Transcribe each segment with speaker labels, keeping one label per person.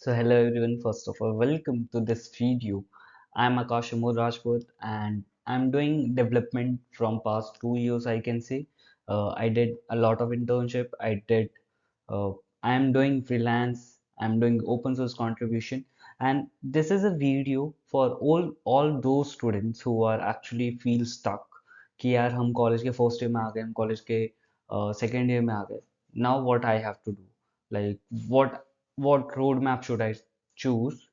Speaker 1: So hello everyone, first of all, welcome to this video. I'm Akash Amol Rajput and I'm doing development from past 2 years, I can say. I did a lot of internship. Uh, I'm doing freelance. I'm doing open source contribution. And this is a video for all those students who are actually feel stuck कि यार हम college के first year में आ गए हम college के second year में आ गए now what I have to do like what roadmap should I choose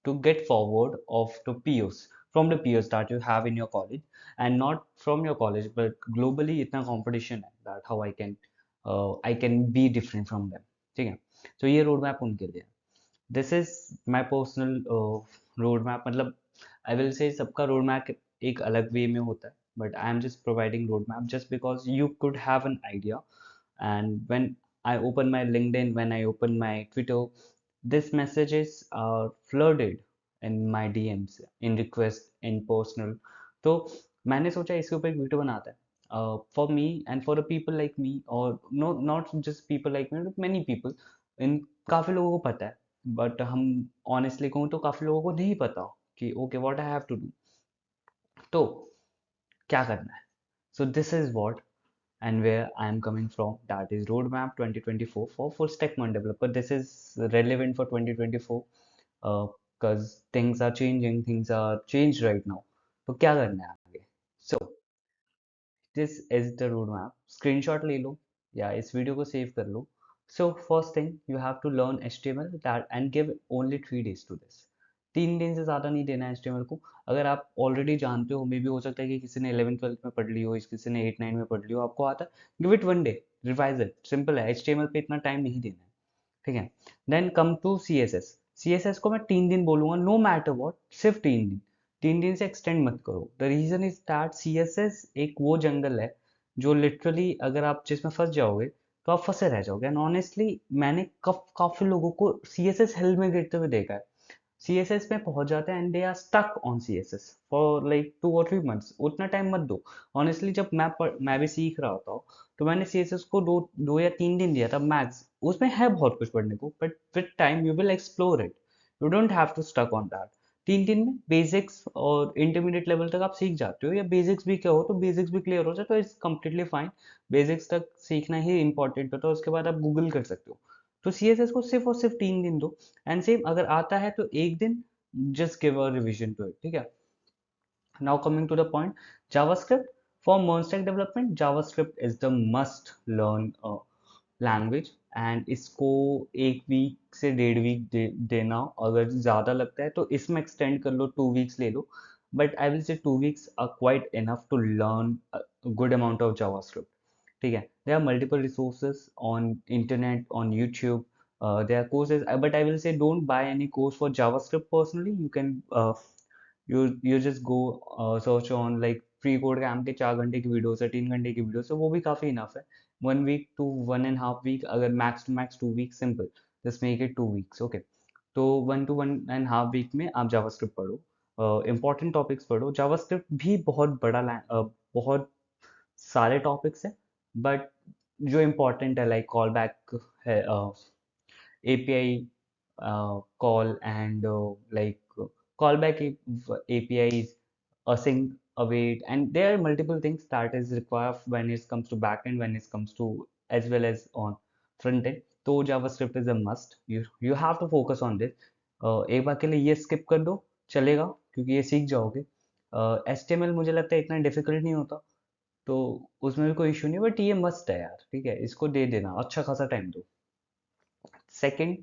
Speaker 1: to get forward of the peers from the peers that you have in your college and not from your college but globally इतना competition है that how I can be different from them ठीक है तो ये road map उनके लिए this is my personal road map मतलब आई will से सबका रोड मैप एक अलग वे में होता है but I am just providing road map just because you could have an idea and when I open my LinkedIn, when I open my Twitter, these messages are flooded in my DMs, in request, in personal. तो मैंने सोचा इसके ऊपर एक video बनाता है for me and for the people like me और no not just people like me but many people in काफ़ी लोगों को पता है बट हम ऑनेस्टली कहूँ तो काफ़ी लोगों को नहीं पता कि okay what I have to do तो क्या करना है so this is what and where I am coming from. That is Roadmap 2024 for full stack modern developer. This is relevant for 2024 because things are changing, things are changed right now. तो क्या करना है आगे? So this is the roadmap. Screenshot ले लो या इस video को save कर लो. So first thing you have to learn HTML that and give only 3 days to this. 3 दिन से ज़्यादा नहीं देना है HTML को अगर आप ऑलरेडी जानते हो मे भी हो सकता है कि किसी ने 11th 12th में पढ़ ली हो किसी ने 8 9 में पढ़ ली हो आपको आता है give it 1 day revise it simple है HTML पे इतना टाइम नहीं देना है ठीक है देन कम टू CSS को मैं 3 दिन बोलूंगा नो मैटर वॉट सिर्फ 3 दिन 3 दिन से एक्सटेंड मत करो the reason is that CSS एक वो जंगल है जो लिटरली अगर आप जिसमें फंस जाओगे तो आप फंसे रह जाओगे एंड ऑनेस्टली मैंने काफी लोगों को CSS हेल में गिरते हुए देखा है CSS में पहुंच जाते हैं and they are stuck on CSS for like 2 और 3 मंथ्स उतना टाइम मत दो ऑनेस्टली जब मैं भी सीख रहा होता हूँ तो मैंने CSS को दो या 3 दिन दिया था मैक्स उसमें है बहुत कुछ पढ़ने को but with time you will explore it you don't have to stuck on that 3 दिन में बेसिक्स और इंटरमीडिएट लेवल तक आप सीख जाते हो या बेसिक्स भी क्या हो तो बेसिक्स भी क्लियर हो जाए तो इट्स कम्प्लीटली फाइन बेसिक्स तक सीखना ही इंपॉर्टेंट होता है उसके बाद आप गूगल कर सकते हो तो CSS को सिर्फ और सिर्फ 3 दिन दो एंड सेम अगर आता है तो एक दिन just give a revision to it ठीक है now coming to the point JavaScript for full stack development JavaScript is the must learn language and इसको 1 वीक से 1.5 वीक देना अगर ज़्यादा लगता है तो इसमें एक्सटेंड कर लो 2 वीक्स ले लो but I will say 2 weeks are quite enough to learn good amount of JavaScript ठीक है there are multiple resources on internet on YouTube there are courses but I will say don't buy any course for JavaScript personally you can you just go search on like pre code camp के 4 घंटे की videos है 3 घंटे की videos है वो भी काफ़ी इनफ है 1 वीक to 1.5 वीक अगर max to max 2 week simple just make it 2 weeks okay तो 1 to 1.5 वीक में आप जावास्क्रिप्ट पढ़ो इंपॉर्टेंट टॉपिक्स पढ़ो जावास्क्रिप्ट भी बहुत बड़ा बहुत सारे टॉपिक्स हैं बट जो इम्पोर्टेंट है लाइक कॉल बैक है API call and like callback APIs, async, await, and there are multiple things that is required when it comes to backend, when it comes to as well as on front end. तो JavaScript is a must. You have to focus on this. एक बार के लिए ये skip कर दो चलेगा क्योंकि ये सीख जाओगे HTML मुझे लगता है इतना डिफिकल्ट नहीं होता तो उसमें भी कोई इशू नहीं बट ये मस्ट है यार ठीक है इसको दे देना अच्छा खासा टाइम दो second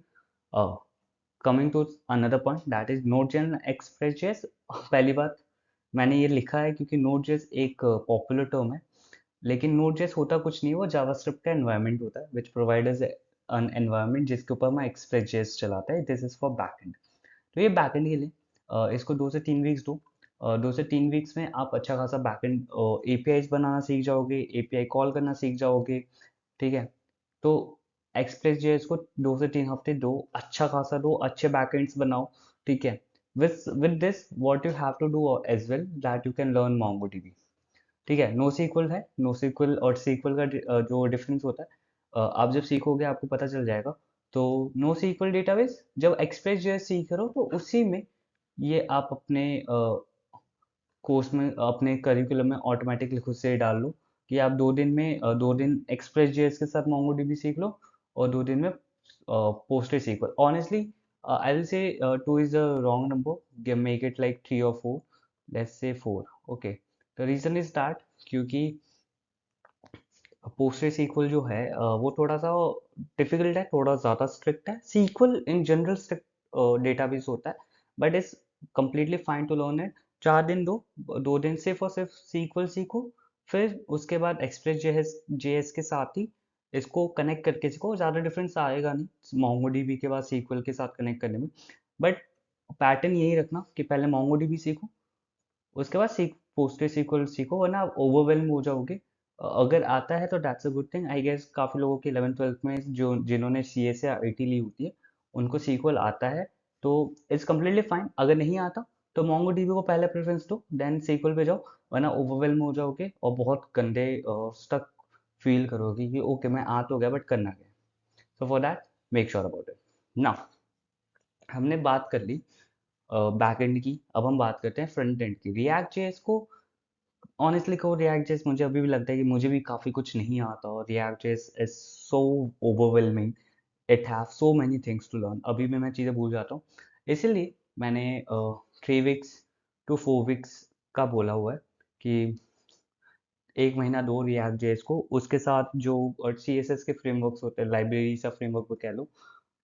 Speaker 1: coming to another point that is Node.js express पहली बात मैंने ये लिखा है क्योंकि Node.js एक पॉपुलर टर्म है लेकिन Node.js होता कुछ नहीं वो जावास्क्रिप्ट का एनवायरनमेंट होता है विच प्रोवाइडर्स एन एनवायरनमेंट जिसके ऊपर मैं एक्सप्रेस चलाता है दिस इज फॉर बैकएंड तो ये बैकएंड के लिए इसको 2 से 3 वीक्स दो 2 से 3 वीक्स में आप अच्छा खासा बैकएंड एपीआईज बनाना सीख जाओगे एपीआई कॉल करना सीख जाओगे ठीक है तो एक्सप्रेस जेएस को 2 से 3 हफ्ते दो अच्छा खासा दो अच्छे बैकएंड्स बनाओ ठीक है with this what you have to do as well that you can learn MongoDB ठीक है नो सीक्वल है नो सीक्वल और सीक्वल का जो डिफरेंस होता है आप जब सीखोगे आपको पता चल जाएगा तो नो सीक्वल डेटाबेस जब एक्सप्रेस जेएस सीख रहे हो तो उसी में ये आप अपने कोर्स में अपने करिकुलम में ऑटोमेटिकली खुद से ही डाल लो कि आप 2 दिन में 2 दिन एक्सप्रेस जेएस के साथ मोंगोडीबी सीख लो और 2 दिन में पोस्टली सीक्वल honestly I will say 2 is a wrong number make it like 3 or 4 let's say 4 okay the reason is that क्योंकि पोस्टली सीक्वल जो है वो थोड़ा सा डिफिकल्ट है थोड़ा ज़्यादा स्ट्रिक्ट है sequel in general strict database होता है but it's completely fine to learn it 4 दिन दो 2 दिन सिर्फ और सिर्फ सीक्वल सीखो फिर उसके बाद एक्सप्रेस जेएस के साथ ही इसको कनेक्ट करके सीखो ज़्यादा डिफरेंस आएगा नहीं मोंगोडीबी के बाद सीक्वल के साथ कनेक्ट करने में बट पैटर्न यही रखना कि पहले मोंगोडीबी सीखो उसके बाद पोस्टली सीक्वल सीखो वरना आप ओवरवेलम हो जाओगे अगर आता है तो that's a good thing I guess काफ़ी लोगों की 11th 12th में जो जिन्होंने सी एस या आई टी ली होती है उनको सीक्वल आता है तो इट्स कम्प्लीटली फाइन अगर नहीं आता तो मोंगो डीबी को पहले प्रेफरेंस दो देन सीक्वल पे जाओ वरना ओवरवेलम हो जाओगे और बहुत गंदे स्टक फील करोगे कि ओके मैं आ तो गया बट करना क्या so for that make sure about it now हमने बात कर ली बैक एंड की अब हम बात करते हैं फ्रंट एंड की रिएक्ट जेएस को ऑनेस्टली कहो रिएक्ट जेएस मुझे अभी भी लगता है कि मुझे भी काफ़ी कुछ नहीं आता और React JS is so overwhelming it have so many things to learn अभी भी मैं चीज़ें भूल जाता हूँ इसीलिए मैंने 3 weeks to 4 weeks का बोला हुआ है कि 1 महीना दो रिएक्ट जेएस को उसके साथ जो सी एस एस के फ्रेमवर्क्स होते हैं लाइब्रेरी सा फ्रेमवर्क कह लो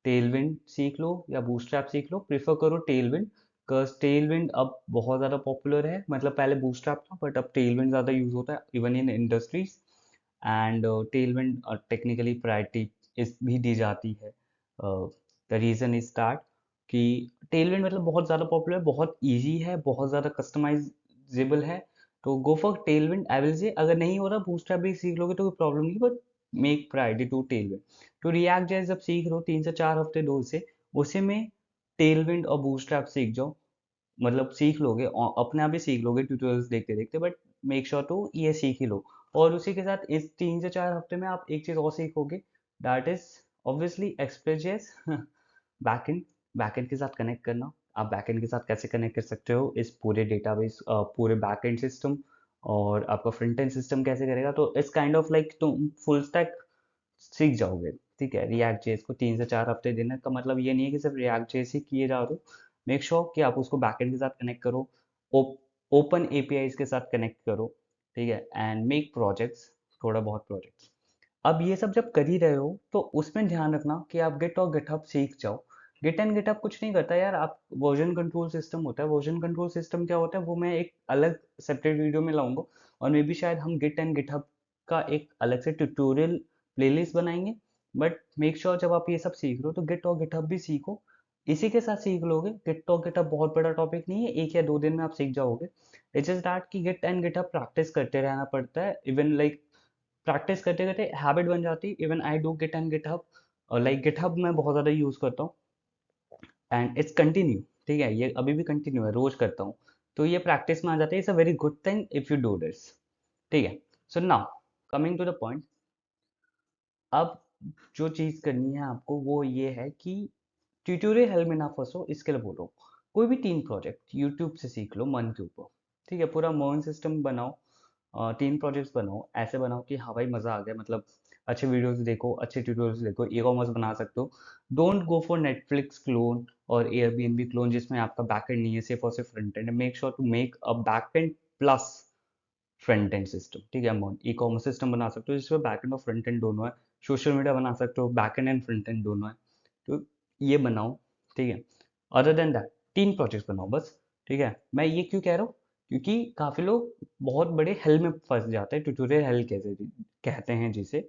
Speaker 1: टेलविंड सीख लो या बूटस्ट्रैप सीख लो प्रेफर करो टेलविंड बिकॉज टेलविंड अब बहुत ज़्यादा पॉपुलर है मतलब पहले बूटस्ट्रैप था बट अब टेलविंड ज़्यादा यूज़ होता है even in industries and Tailwind technically priority इस भी दी जाती है द रीज़न इज दैट कि टेलविंड मतलब बहुत ज़्यादा पॉपुलर बहुत इजी है बहुत ज़्यादा कस्टमाइजेबल है तो go for Tailwind I will से अगर नहीं हो रहा बूटस्ट्रैप भी सीख लोगे तो कोई प्रॉब्लम नहीं but make priority to Tailwind तो रिएक्ट जेएस जब सीख रहे हो 3 से 4 हफ्ते दो से उसी में टेलविंड और बूटस्ट्रैप सीख जाओ मतलब सीख लोगे और अपने आप ही सीख लोगे ट्यूटोरियल्स देखते देखते बट मेक श्योर टू ये सीख ही लो और उसी के साथ इस 3 से 4 हफ्ते में आप एक चीज़ और सीखोगे that is obviously express JS backend backend के साथ कनेक्ट करना आप बैकएंड के साथ कैसे कनेक्ट कर सकते हो इस पूरे डेटाबेस पूरे बैकएंड सिस्टम और आपका फ्रंट एंड सिस्टम कैसे करेगा तो इस काइंड ऑफ लाइक तुम फुल स्टैक सीख जाओगे ठीक है रिएक्ट जेएस को 3 से 4 हफ्ते देने का मतलब ये नहीं है कि सिर्फ रिएक्ट जेएस ही किए जा रहे हो मेक श्योर कि आप उसको बैकएंड के साथ कनेक्ट करो ओपन एपीआईज के साथ कनेक्ट करो ठीक है एंड मेक प्रोजेक्ट्स थोड़ा बहुत प्रोजेक्ट्स अब ये सब जब कर ही रहे हो तो उसमें ध्यान रखना कि आप गिट और गिटहब सीख जाओ गिट एंड गिटहब कुछ नहीं करता यार आप वर्जन कंट्रोल सिस्टम होता है वर्जन कंट्रोल सिस्टम क्या होता है वो मैं एक अलग सेपरेट वीडियो में लाऊंगा और मे बी शायद हम गिट एंड गिटहब का एक अलग से ट्यूटोरियल प्लेलिस्ट बनाएंगे बट मेक श्योर जब आप ये सब सीख रहे हो तो गिट और गिटहब भी सीखो इसी के साथ सीख लोगे गिट और गिटहब बहुत बड़ा टॉपिक नहीं है 1 या 2 दिन में आप सीख जाओगे इट्स जस्ट दैट कि गिट एंड गिटहब प्रैक्टिस करते रहना पड़ता है इवन लाइक प्रैक्टिस करते करते हैबिट बन जाती है even I do Git and GitHub like GitHub मैं बहुत ज़्यादा यूज़ करता हूँ एंड इट्स कंटिन्यू ठीक है ये अभी भी कंटिन्यू है रोज करता हूँ तो ये प्रैक्टिस में आ जाता है it's a very good thing if you do this ठीक है so now coming to the point अब जो चीज़ करनी है आपको वो ये है कि ट्यूटोरियल हेल्प में ना फंसो इसके लिए बोल रहा हूँ कोई भी 3 प्रोजेक्ट यूट्यूब से सीख लो मन के ऊपर ठीक है पूरा मर्न सिस्टम बनाओ 3 प्रोजेक्ट्स बनाओ ऐसे बनाओ कि हाँ भाई मज़ा आ गया मतलब अच्छे वीडियोस देखो अच्छे ट्यूटोरियल्स देखो ई कॉमर्स बना सकते हो don't go for Netflix clone और एयरबीएनबी क्लोन जिसमें आपका बैकएंड नहीं है सिर्फ और सिर्फ front end make sure to make a backend plus front end system ठीक है हम ई कॉमर्स सिस्टम बना सकते हो जिसमें बैक एंड और फ्रंट एंड दोनों है सोशल मीडिया बना सकते हो बैक एंड फ्रंट एंड दोनों है तो ये बनाओ ठीक है अदर देन दैट 3 प्रोजेक्ट्स बनाओ बस ठीक है मैं ये क्यों कह रहा हूँ क्योंकि काफ़ी लोग बहुत बड़े हेल में फंस जाते हैं ट्यूटोरियल हेल कैसे कहते हैं जिसे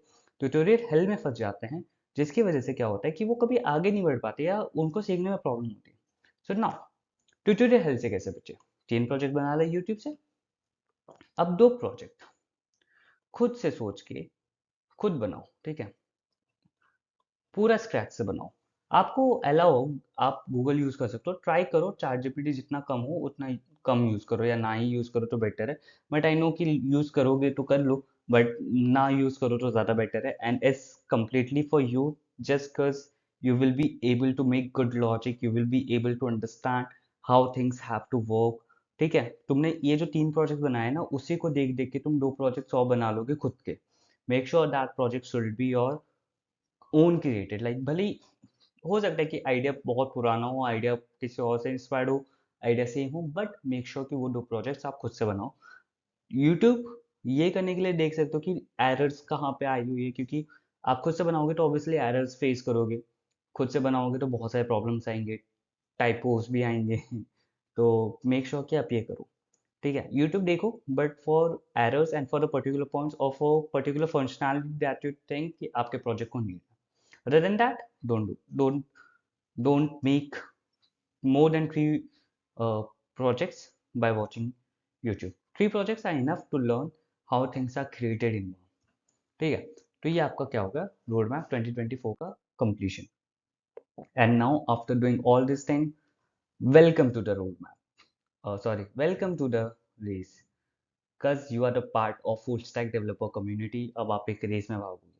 Speaker 1: ट्यूटोरियल हेल में फंस जाते हैं जिसकी वजह से क्या होता है कि वो कभी आगे नहीं बढ़ पाते या उनको सीखने में प्रॉब्लम होती है सो नाउ ट्यूटोरियल हेल से कैसे बचे 3 प्रोजेक्ट बना ले यूट्यूब से अब 2 प्रोजेक्ट खुद से सोच के खुद बनाओ ठीक है पूरा स्क्रैच से बनाओ आपको अलाउ आप गूगल यूज़ कर सकते हो ट्राई करो चैट जीपीटी जितना कम हो उतना ही कम यूज़ करो या ना ही यूज़ करो तो बेटर है बट आई नो कि यूज़ करोगे तो कर लो बट ना यूज़ करो तो ज़्यादा बेटर है and it's completely for you just because you will be able to make good logic, you will be able to understand how things have to work। ठीक है, तुमने ये जो 3 प्रोजेक्ट बनाए ना, उसी को देख देख के तुम 2 प्रोजेक्ट्स और बना लोगे खुद के। Make sure that project should be your own created. Like भले ही हो सकता है कि आइडिया बहुत पुराना हो, आइडिया किसी और से इंस्पायर्ड हो, आइडिया सेम हो, बट मेक श्योर कि वो 2 प्रोजेक्ट्स आप खुद से बनाओ। यूट्यूब ये करने के लिए देख सकते हो कि एरर्स कहाँ पे आई हुई है, क्योंकि आप खुद से बनाओगे तो ऑब्वियसली एरर्स फेस करोगे। खुद से बनाओगे तो बहुत सारे प्रॉब्लम्स आएंगे, टाइपोस भी आएंगे तो मेक श्योर कि आप ये करो। ठीक है, यूट्यूब देखो, but for errors and for the particular points और for particular functionality that you think कि आपके प्रोजेक्ट को नीड है। Other than that, don't make more than 3 projects by watching YouTube. 3 projects are enough to learn how things are created in one। ठीक है, तो ये आपका क्या होगा, रोड मैप 2024 का completion। And now after doing all this thing, welcome to the roadmap, sorry, welcome to the race, because you are the part of full stack developer community। अब आप एक रेस में भागोगे।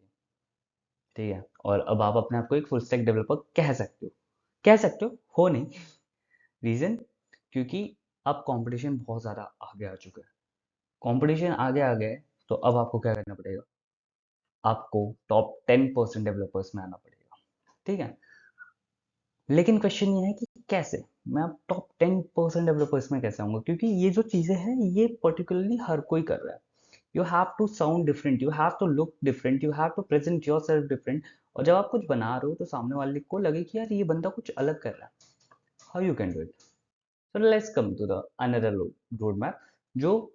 Speaker 1: ठीक है, और अब आप अपने आप को एक फुल स्टैक डेवलपर कह सकते हो। कह सकते हो नहीं। रीजन, क्योंकि अब कंपटीशन बहुत ज़्यादा आगे आ चुका है। कंपटीशन आगे आ गया है, तो अब आपको क्या करना पड़ेगा, आपको टॉप 10% डेवलपर्स में आना पड़ेगा। ठीक है, लेकिन क्वेश्चन ये है कि कैसे मैं अब टॉप 10% डेवलपर्स में कैसे आऊँगा, क्योंकि ये जो चीज़ें हैं ये पर्टिकुलरली हर कोई कर रहा है। You have to sound different, you have to look different, you have to present yourself different. और जब आप कुछ बना रहे हो तो सामने वाले को लगे कि यार ये बंदा कुछ अलग कर रहा है। How you can do it? So let's come to the another roadmap, जो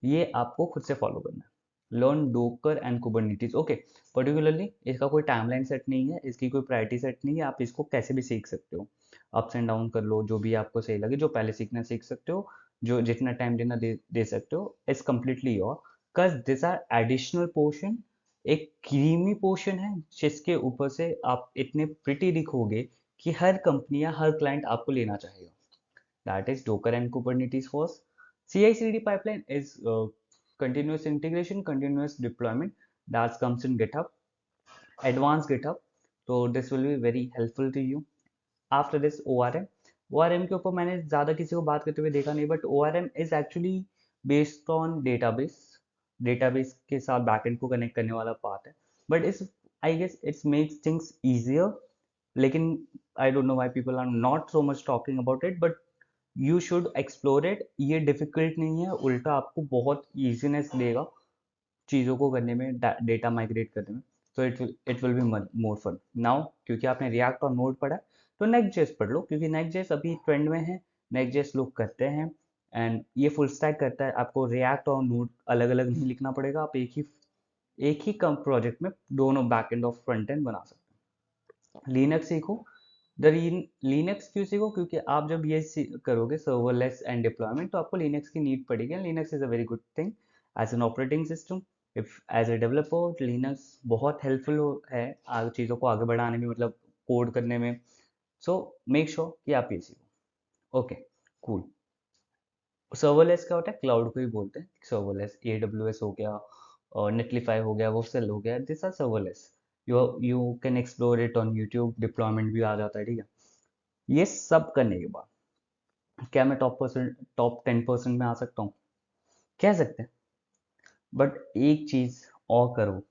Speaker 1: ये आपको खुद से फॉलो करना है। Learn docker and Kubernetes. Okay, particularly इसका कोई टाइमलाइन सेट नहीं है, इसकी कोई प्रायोरिटी सेट नहीं है, आप इसको कैसे भी सीख सकते हो। अप्स एंड डाउन कर लो, जो भी आपको सही लगे, जो पहले सीखना सीख सकते हो, जो जितना टाइम देना दे सकते हो, is completely your. Because this are additional portion, एक क्रीमी पोर्शन है जिसके ऊपर से आप इतने प्रिटी दिखोगे कि हर कंपनी या हर क्लाइंट आपको लेना चाहेगा। That is Docker and Kubernetes first. CI/CD pipeline is continuous integration, continuous deployment that comes in GitHub, advanced GitHub. So this will be very helpful to you. After this, ORM. ORM के ऊपर मैंने ज़्यादा किसी को बात करते हुए देखा नहीं, but ORM is actually based on database। database के साथ backend को connect करने वाला part है, but इस I guess it makes things easier। लेकिन I don't know why people are not so much talking about it, but you should explore it. ये difficult नहीं है, उल्टा आपको बहुत ईजीनेस देगा चीज़ों को करने में, डेटा माइग्रेट करने में। तो it will be more fun now. क्योंकि आपने रिएक्ट और नोड पढ़ा, तो नेक्स्ट जेएस पढ़ लो, क्योंकि नेक्स्ट जेएस अभी ट्रेंड में है। नेक्स्ट जेएस लोग करते हैं एंड ये फुल स्टैक करता है। आपको रिएक्ट और नोड अलग अलग नहीं लिखना पड़ेगा, आप एक ही कम प्रोजेक्ट में दोनों बैक एंड और फ्रंट एंड बना सकते हैं। लिनक्स सीखो। द लिनक्स क्यों सीखो, क्योंकि आप जब ये करोगे सर्वरलेस एंड डिप्लॉयमेंट, तो आपको लिनक्स की नीड पड़ेगी। Linux is a very good thing as an operating system. If as a developer, Linux बहुत हेल्पफुल है चीज़ों को आगे बढ़ाने में, मतलब कोड करने में। सो मेक श्योर कि आप ये सीखो। Okay, cool. सर्वरलेस क्या होता है, क्लाउड को ही बोलते हैं सर्वरलेस। AWS हो गया, नेटलीफाई हो गया, वोर्सल हो गया, this are serverless. You can explore it on YouTube, deployment भी आ जाता है। ठीक है, ये सब करने के बाद क्या मैं टॉप 10% में आ सकता हूँ? कह सकते हैं, बट एक चीज और करो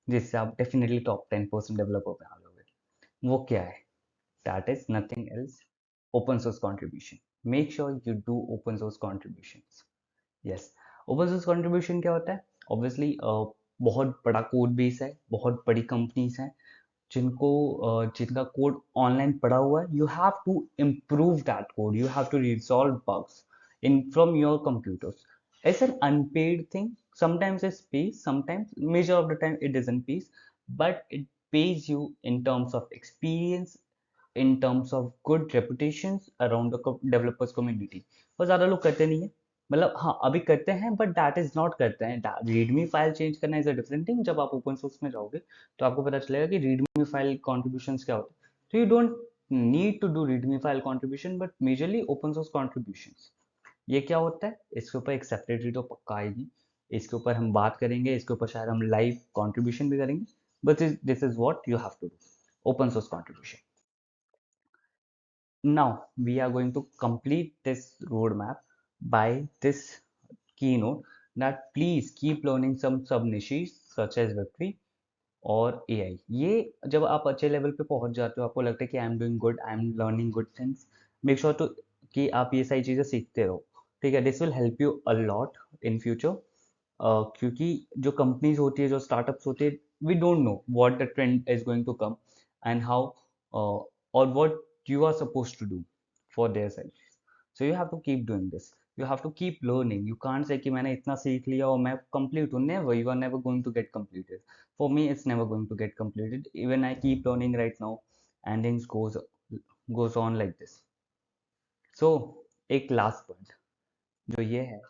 Speaker 1: जिससे आप डेफिनेटली टॉप 10% डेवलपर में आ जाओगे। वो क्या है? That is nothing else, open source contribution. Make sure you do open source contribution. Yes, open source contribution क्या होता है? ऑब्वियसली बहुत बड़ा कोड बेस है, बहुत बड़ी कंपनीज हैं जिनका कोड ऑनलाइन पड़ा हुआ है। You have to improve that code, you have to resolve bugs in from your computers. It's an unpaid thing. sometimes it's pays, sometimes major of the time it doesn't pays, but it pays you in terms of experience, in terms of good reputations around the developers community। और ज़्यादा लोग करते नहीं है, मतलब हाँ अभी करते हैं, बट दैट इज नॉट करते हैं। रीडमी फाइल चेंज करना इज अ डिफरेंट थिंग। जब आप ओपन सोर्स में जाओगे तो आपको पता चलेगा कि रीडमी फाइल कॉन्ट्रीब्यूशंस क्या होते हैं। तो you don't need to do readme file contribution, but majorly open source contributions. ये क्या होता है, इसके ऊपर एक सेपरेट वीडियो पक्का आएगी, इसके ऊपर हम बात करेंगे, इसके ऊपर शायद हम लाइव कॉन्ट्रीब्यूशन भी करेंगे। But this is what you have to do. open source contribution. Now we are going to complete this roadmap by this keynote, that please keep learning some sub niches such as Web3 और AI. ये जब आप अच्छे level पे पहुंच जाते हो, आपको लगता है कि I am doing good, I am learning good things, make sure to कि आप ये सारी चीज़ें सीखते रहो. ठीक है, this will help you a lot in future. क्योंकि जो कंपनीज होती है, जो स्टार्टअप्स होते हैं, we don't know what the trend is going to come and how और what you are supposed to do for their side. So you have to keep doing this. You have to keep learning. You can't say कि मैंने इतना सीख लिया और मैं complete हूँ. Never. You are never going to get completed. For me, it's never going to get completed. Even I keep learning right now, and things goes on like this. So एक last point जो ये है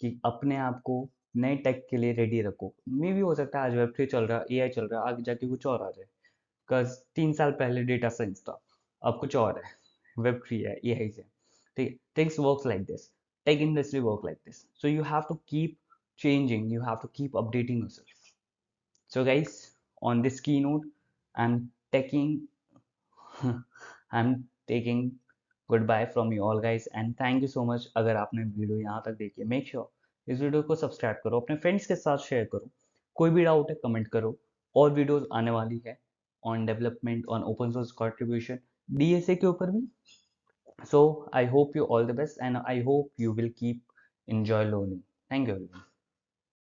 Speaker 1: कि अपने आप को नए take के लिए रेडी रखो. मे भी हो सकता है आज वेब3 चल रहा है, एआई चल रहा है, आगे जाके कुछ और आ जाए. बिकॉज 3 साल पहले डेटा साइंस था, अब कुछ और है, वेब3 है, एआई से. ठीक है, things work like this, tech industry work like this. So you have to keep changing, you have to keep updating yourself. So guys, on this keynote, i'm taking I'm taking goodbye from you all guys, and thank you so much. अगर आपने video यहाँ तक देखी है, make sure इस video को subscribe करो, अपने फ्रेंड्स के साथ शेयर करो. कोई भी डाउट है कमेंट करो. और वीडियोस आने वाली है on development, on open source contribution, DSA के ऊपर भी. So I hope you all the best, and I hope you will keep enjoy learning. Thank you everyone.